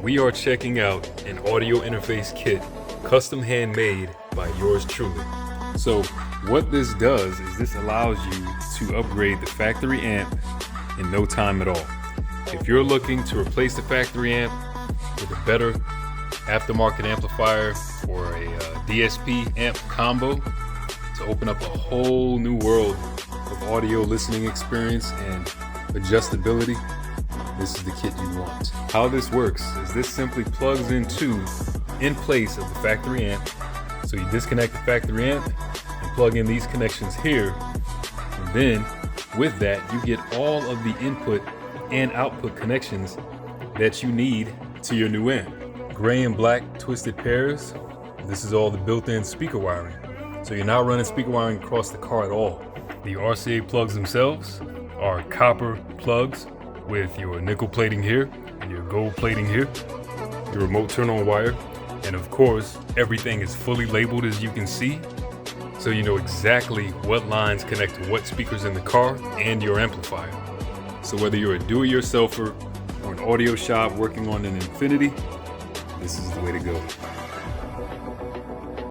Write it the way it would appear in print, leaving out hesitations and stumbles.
we are checking out an audio interface kit, custom handmade by yours truly. So what this does is this allows you to upgrade the factory amp in no time at all. If you're looking to replace the factory amp with a better aftermarket amplifier or a DSP amp combo to open up a whole new world of audio listening experience and adjustability, this is the kit you want. How this works is this simply plugs in place of the factory amp. So you disconnect the factory amp and plug in these connections here. And then with that, you get all of the input and output connections that you need to your new amp. Gray and black twisted pairs. This is all the built-in speaker wiring. So you're not running speaker wiring across the car at all. The RCA plugs themselves are copper plugs with your nickel plating here and your gold plating here, your remote turn-on wire, and of course, everything is fully labeled as you can see, so you know exactly what lines connect to what speakers in the car and your amplifier. So whether you're a do-it-yourselfer or an audio shop working on an Infinity, this is the way to go.